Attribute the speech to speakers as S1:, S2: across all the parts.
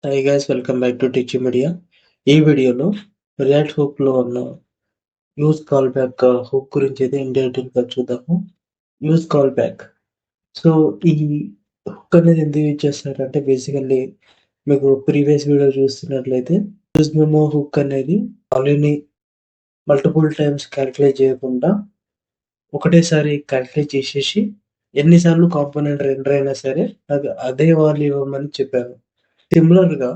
S1: Hi guys welcome back to Teachy media. ఈ వీడియోలో react hook లో ఉన్న యూజ్ కాల్ బ్యాక్ హుక్ గురించి అయితే ఇన్ డీటెయిల్ గా చూద్దాము. Use call back. సో ఈ హుక్ అనేది ఎందుకు యూజ్ చేస్తారంటే బేసికల్లీ మీకు ప్రీవియస్ వీడియో చూస్తున్నట్లయితే యూజ్ మెమో హుక్ అనేది వాల్యూని మల్టిపుల్ టైమ్స్ క్యాలిక్యులేట్ చేయకుండా ఒకటేసారి క్యాలిక్యులేట్ చేసేసి ఎన్నిసార్లు కాంపోనెంట్ రెండర్ అయినా సరే అది అదే వాల్యూ ఇవ్వమని చెప్పాను. సిమిలర్ గా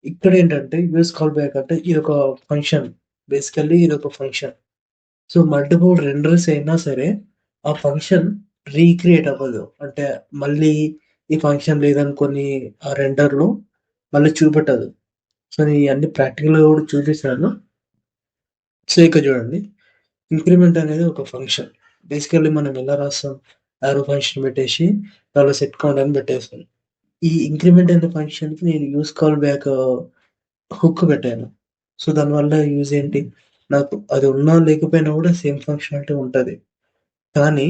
S1: ఇక్కడ ఏంటంటే యూఎస్ కాల్ బ్యాక్ అంటే ఇది ఒక ఫంక్షన్. బేసికల్లీ ఇది ఒక ఫంక్షన్. సో మల్టిపుల్ రెండర్స్ అయినా సరే ఆ ఫంక్షన్ రీక్రియేట్ అవ్వదు. అంటే మళ్ళీ ఈ ఫంక్షన్ లేదనుకొని ఆ రెండర్లో మళ్ళీ చూపెట్టదు. సో నేను అన్ని ప్రాక్టికల్గా కూడా చూపిస్తాను. సో ఇక్కడ చూడండి, ఇంక్రిమెంట్ అనేది ఒక ఫంక్షన్. బేసికల్లీ మనం ఎలా రాస్తాం, ఆరో ఫంక్షన్ పెట్టేసి దానిలో సెట్ కౌంట్ అని పెట్టేస్తాం. ఈ ఇంక్రిమెంట్ అనే ఫంక్షన్కి నేను యూస్ కాల్ బ్యాక్ హుక్ పెట్టాను. సో దానివల్ల యూజ్ ఏంటి, నాకు అది ఉన్నా లేకపోయినా కూడా సేమ్ ఫంక్షనాలిటీ ఉంటది. కానీ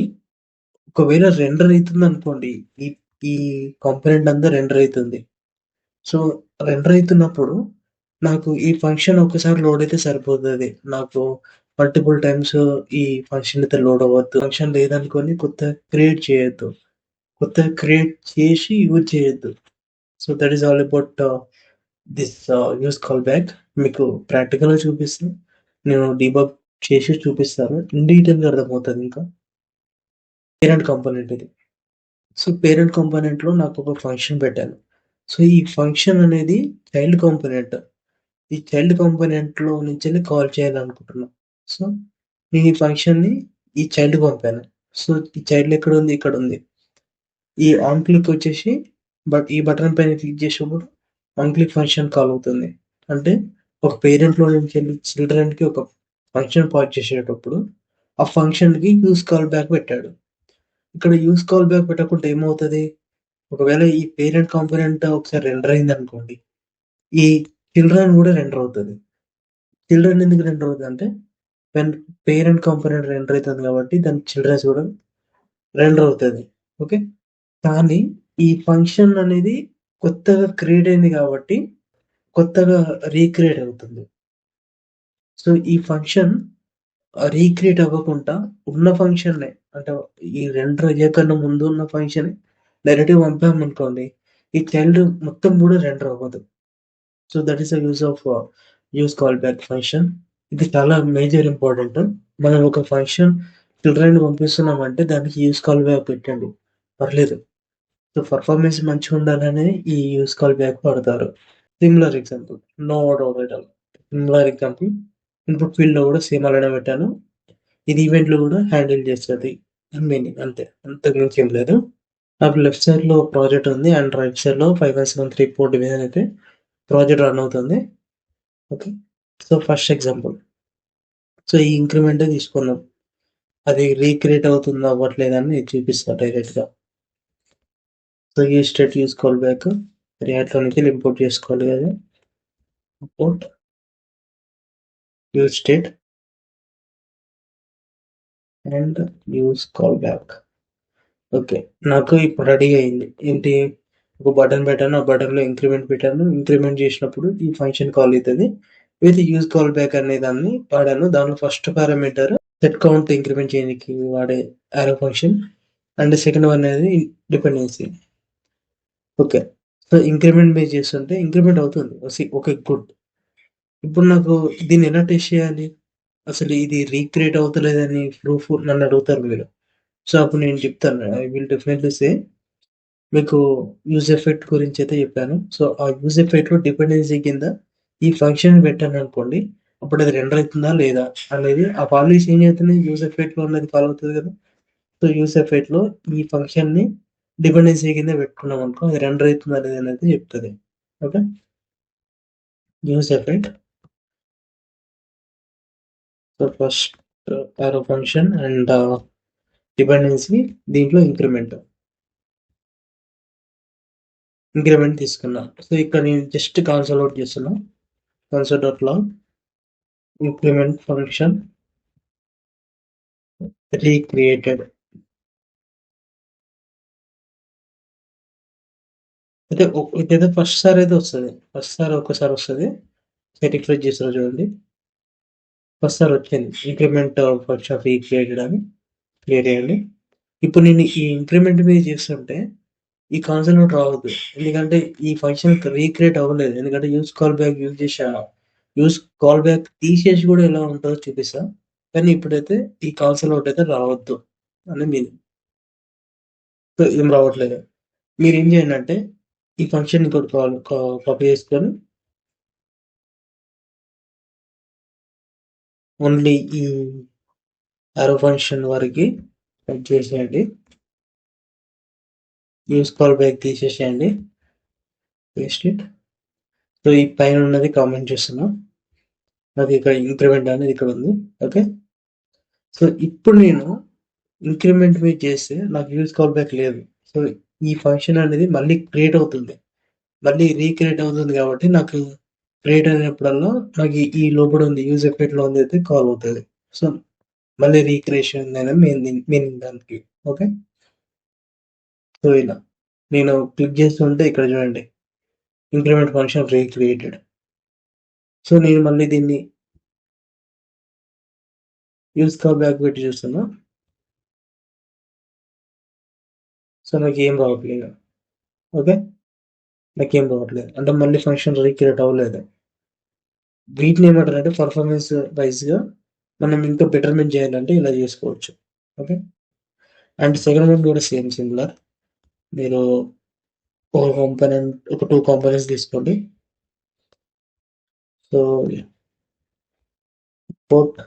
S1: ఒకవేళ రెండర్ అయితుందనుకోండి, ఈ ఈ కాంపోనెంట్ అంతా రెండర్ అయితుంది. సో రెండర్ అయితున్నప్పుడు నాకు ఈ ఫంక్షన్ ఒక్కసారి లోడ్ అయితే సరిపోతది. నాకు మల్టిపుల్ టైమ్స్ ఈ ఫంక్షన్ అయితే లోడ్ అవ్వద్దు. ఫంక్షన్ లేదనుకోని కొత్తగా క్రియేట్ చేయొద్దు. కొత్తగా క్రియేట్ చేసి యూజ్ చేయొద్దు. So that is all about this use call back. మీకు ప్రాక్టికల్‌గా చూపిస్తాను. నేను డీబగ్ చేసి చూపిస్తాను. ఇన్ డీటెయిల్‌గా అర్థమవుతది ఇంకా. పేరెంట్ కాంపోనెంట్ ఇది. సో పేరెంట్ కాంపోనెంట్‌లో నాకొక ఫంక్షన్ పెట్టాను. సో ఈ ఫంక్షన్ అనేది చైల్డ్ కాంపోనెంట్. ఈ చైల్డ్ కాంపోనెంట్‌లో నుంచెల్లి కాల్ చేయాలనుకుంటున్నా. సో నేను ఈ ఫంక్షన్‌ని ఈ చైల్డ్‌కి పంపాను. సో ఈ చైల్డ్ ఎక్కడుంది? ఇక్కడుంది. ఈ ఆన్ క్లిక్ వచ్చేసి ఈ బటన్ పైన క్లిక్ చేసినప్పుడు ఆన్ క్లిక్ ఫంక్షన్ కాల్ అవుతుంది. అంటే ఒక పేరెంట్‌లో నుంచెల్లి చిల్డ్రన్‌కి ఒక ఫంక్షన్ పాస్ చేసేటప్పుడు ఆ ఫంక్షన్‌కి యూజ్ కాల్ బ్యాక్ పెట్టాడు. ఇక్కడ యూజ్ కాల్ బ్యాక్ పెట్టకుంటే ఏమవుతది? ఒకవేళ ఈ పేరెంట్ కాంపోనెంట్ ఒకసారి రెండర్ అయిందనుకోండి, ఈ చిల్డ్రన్ కూడా రెండర్ అవుతది. చిల్డ్రన్ ఎందుకు రెండర్ అవుతదంటే వెన్ పేరెంట్ కాంపోనెంట్ రెండర్ అయితది కాబట్టి దాని చిల్డ్రన్స్ కూడా రెండర్ అవుతది. ఓకే. కానీ ఈ ఫంక్షన్ అనేది కొత్తగా క్రియేట్ అయింది కాబట్టి కొత్తగా రీక్రియేట్ అవుతుంది. సో ఈ ఫంక్షన్ రీక్రియేట్ అవ్వకుండా ఉన్న ఫంక్షన్‌నే, అంటే ఈ రెండర్ అయ్యేకన్నా ముందు ఉన్న ఫంక్షన్ డైరెక్ట్‌గా పంపామనుకోండి, ఈ చైల్డ్ మొత్తం కూడా రెండర్ అవ్వదు. So that is the use of use call back function. ఇది చాలా మేజర్ ఇంపార్టెంట్. మనం ఒక ఫంక్షన్ చిల్డ్రన్‌ని పంపిస్తున్నామంటే దానికి యూజ్ కాల్ బ్యాక్ పెట్టండి. పర్లేదు. సో పర్ఫార్మెన్స్ మంచిగుండాలనే ఈ యూజ్ కాల్ బ్యాక్ వాడతారు. Similar example, no doubt at all. Similar example input ఫీల్డ్‌లో కూడా సేమ్ అలానే పెట్టాను. ఇది ఈవెంట్‌లో కూడా హ్యాండిల్ చేస్తది. మీనింగ్ అంతే. అంతకు మించి ఏం లేదు. నాకు లెఫ్ట్ సైడ్‌లో ప్రాజెక్ట్ ఉంది అండ్ రైట్ సైడ్‌లో 5173 పోర్ట్ మీద అయితే ప్రాజెక్ట్ రన్ అవుతుంది. Okay. So first example. So ఈ ఇంక్రిమెంటే తీసుకున్నాం. అది రీక్రియేట్ అవుతుందా అవ్వట్లేదా అని చూపిస్తా డైరెక్ట్‌గా. సో ఈ స్టేట్ యూజ్ కాల్ బ్యాక్ రియాక్ట్‌లో నుంచి ఇంపోర్ట్ చేసుకోవాలి కదా. Import use state and use call back. Okay. నాకు ఇప్పుడు రెడీ అయింది. ఏంటి, ఒక బటన్ పెట్టాను. ఆ బటన్‌లో ఇంక్రిమెంట్ పెట్టాను. ఇంక్రిమెంట్ చేసినప్పుడు ఈ ఫంక్షన్ కాల్ అయితది. విత్ యూజ్ కాల్ బ్యాక్ అనే దాన్ని వాడాను. దాంట్లో first parameter set count increment చేయడానికి వాడే arrow function and second one అనేది డిపెండెన్సీ. ఓకే. సో ఇంక్రిమెంట్ బేస్ చేస్తుంటే ఇంక్రిమెంట్ అవుతుంది. Okay good. ఇప్పుడు నాకు దీన్ని ఎలా టెస్ట్ చేయాలి? అసలు ఇది రీక్రియేట్ అవుతలేదని ప్రూఫ్ నన్ను అడుగుతారు మీరు. సో అప్పుడు నేను చెప్తాను. ఐ విల్ డెఫినెట్‌లీ సే మీకు యూజ్ ఎఫెక్ట్ గురించైతే చెప్పాను. సో, ఆ యూజ్ ఎఫెక్ట్‌లో డిపెండెన్సీ కింద ఈ ఫంక్షన్ పెట్టాననుకోండి, అప్పుడది రెండర్ అయితుందా లేదా అనేది ఆ వాల్యూస్ ఏం చేస్తున్నాయి, యూజ్ ఎఫెక్ట్‌లో ఉన్నది ఫాలో అవుతది కదా! సో, యూజ్ ఎఫెక్ట్‌లో ఈ ఫంక్షన్‌ని డిపెండెన్సీ కింద పెట్టుకున్నామనుకో అది రెండర్ అయితుందా లేదా అనేది చెప్తది. Okay. Use effect. So, first arrow function and dependency దీంట్లో ఇంక్రిమెంట్ తీసుకున్నా. సో, ఇక్కడ నేను జస్ట్ కన్సోల్ ఔట్ చేస్తున్నా. కన్సోల్.లాగ్ ఇంక్రిమెంట్ ఫంక్షన్ recreated. అయితే ఇదైతే ఫస్ట్ సారి అయితే వస్తది. ఫస్ట్ సారి ఒక్కసారి వస్తది. రిఫ్రెష్ చేస్తున్నా చూడండి. ఫస్ట్ సారి వచ్చింది. ఇంక్రిమెంట్ ఫంక్షన్ రీక్రియేటెడ్ అని క్లియర్ చేయండి. ఇప్పుడు నేను ఈ ఇంక్రిమెంట్ మీద చేస్తుంటే ఈ కన్సోల్ నోట్ రావద్దు. ఎందుకంటే ఈ ఫంక్షన్ రీక్రియేట్ అవ్వలేదు. ఎందుకంటే యూజ్ కాల్ బ్యాక్ యూజ్ చేశాను. యూజ్ కాల్ బ్యాక్ తీసేసి కూడా ఎలా ఉంటదో చూపిస్తా. కానీ ఇప్పుడైతే ఈ కన్సోల్ నోట్ అయితే రావద్దు అని మీనింగ్. సో ఏం రావట్లేదు. మీరేం చేయండంటే ఈ ఫంక్షన్ ఇంకోటి కాపీ చేసుకొని ఓన్లీ ఈ యారో ఫంక్షన్ వరకి సెట్ చేసేయండి. యూజ్ కాల్ బ్యాక్ తీసేసేయండి. Paste it. సో ఈ పైన ఉన్నది కామెంట్ చేస్తున్నా. నాకు ఇక్కడ ఇంక్రిమెంట్ అనేది ఇక్కడ ఉంది. ఓకే. సో ఇప్పుడు నేను ఇంక్రిమెంట్ మీద చేస్తే నాకు యూజ్ కాల్ బ్యాక్ లేదు. సో ఈ ఫంక్షన్ అనేది మళ్ళీ క్రియేట్ అవుతుంది. మళ్ళీ రీక్రియేట్ అవుతుంది కాబట్టి నాకు క్రియేట్ అయినప్పుడల్లా నాకు ఈ లోపల ఉంది యూజ్ ఎఫెక్ట్ లో ఉంది అయితే కాల్ అవుతుంది. సో మళ్ళీ రీక్రియేషన్ అయినా మీనింగ్ దానికి. ఓకే. సో ఇలా నేను క్లిక్ చేస్తుంటే ఇక్కడ చూడండి ఇంక్రిమెంట్ ఫంక్షన్ రీక్రియేటెడ్. సో నేను మళ్ళీ దీన్ని యూజ్ కాల్ బ్యాక్ పెట్టి చూస్తున్నా. సో నాకు ఏం రావట్లేదు. ఓకే. నాకేం రావట్లేదు అంటే మళ్ళీ ఫంక్షన్ రీక్రియేట్ అవ్వలేదు. వీటిని ఏమంటారంటే పర్ఫార్మెన్స్ వైజ్గా మనం ఇంకా బెటర్మెంట్ చేయాలంటే ఇలా చేసుకోవచ్చు. ఓకే. అండ్ సెకండ్ వన్ కూడా సేమ్ సిమిలర్. మీరు ఒక కాంపోనెంట్ ఒక 2 కాంపోనెంట్స్ తీసుకోండి. So port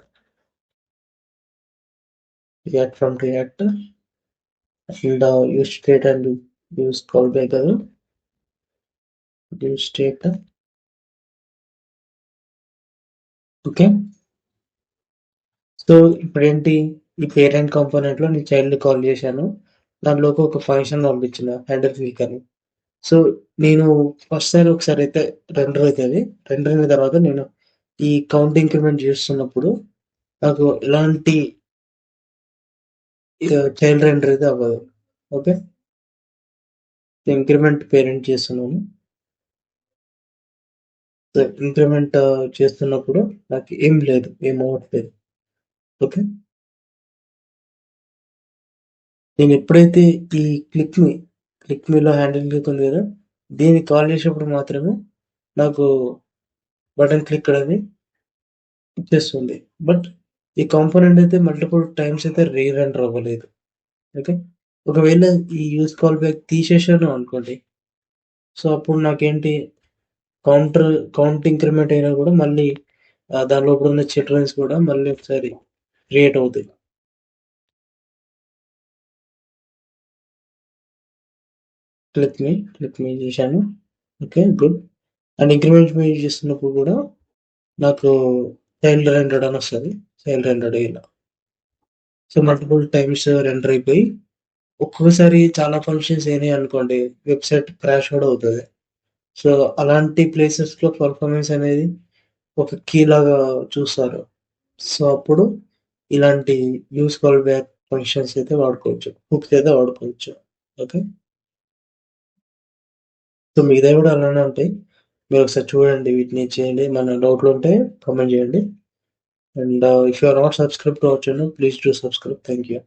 S1: react from react and use state and use call back కదా యూజ్ స్టేట్. ఓకే. సో ఇప్పుడేంటి ఈ పేరెంట్ కాంపోనెంట్ లో నేను చైల్డ్ కాల్ చేశాను. దాంట్లోకి ఒక ఫంక్షన్ పంపించిన హెడర్ క్లిక్ అని. సో నేను ఫస్ట్ సారి ఒకసారి అయితే రెండర్ అవుతుంది. రెండర్ అయిన తర్వాత నేను ఈ కౌంట్ ఇంక్రిమెంట్ చేస్తున్నప్పుడు నాకు ఎలాంటి చైల్డ్ రెండర్ అయితే అవ్వదు. ఓకే. ఇంక్రిమెంట్ పేరెంట్ చేస్తున్నాను. ఇంక్రిమెంట్ చేస్తున్నప్పుడు నాకు ఏం లేదు, ఏం అవ్వట్లేదు. ఓకే. నేను ఎప్పుడైతే ఈ క్లిక్ మీలో హ్యాండిల్ క్లిక్ ఉంది కదా దీన్ని కాల్ చేసేప్పుడు మాత్రమే నాకు బటన్ క్లిక్ అనేది చేస్తుంది. బట్ ఈ కాంపోనెంట్ అయితే మల్టిపుల్ టైమ్స్ అయితే రీరెండర్ అవ్వలేదు. ఓకే. ఒకవేళ ఈ యూజ్ కాల్ బ్యాక్ తీసేసాను అనుకోండి. సో అప్పుడు నాకేంటి కౌంట్ ఇంక్రిమెంట్ అయినా కూడా మళ్ళీ దాని లోపల ఉన్న చిల్డ్రన్స్ కూడా మళ్ళీ ఒకసారి క్రియేట్ అవుతాయి. క్లిక్ మీ చేశాను. Okay good. అండ్ ఇంక్రిమెంట్ మీ చేస్తున్నప్పుడు కూడా నాకు చైల్డ్ రెండర్డ్ అని వస్తుంది. చైల్డ్ రెండర్డ్ ఇలా. సో మల్టిపుల్ టైమ్స్ రెండర్ అయిపోయి ఒక్కొక్కసారి చాలా ఫంక్షన్స్ అయినాయి అనుకోండి వెబ్సైట్ క్రాష్ కూడా అవుతుంది. సో అలాంటి ప్లేసెస్లో పర్ఫార్మెన్స్ అనేది ఒక కీ లాగా చూస్తారు. సో అప్పుడు ఇలాంటి యూజ్ కాల్ బ్యాక్ ఫంక్షన్స్ అయితే వాడుకోవచ్చు. హుక్స్ అయితే వాడుకోవచ్చు. ఓకే. సో మిగతా కూడా అలానే ఉంటాయి. మీరు ఒకసారి చూడండి, వీటిని చేయండి. మన డౌట్లు ఉంటే కామెంట్ చేయండి. And if you are not subscribe to our channel please do subscribe. Thank you.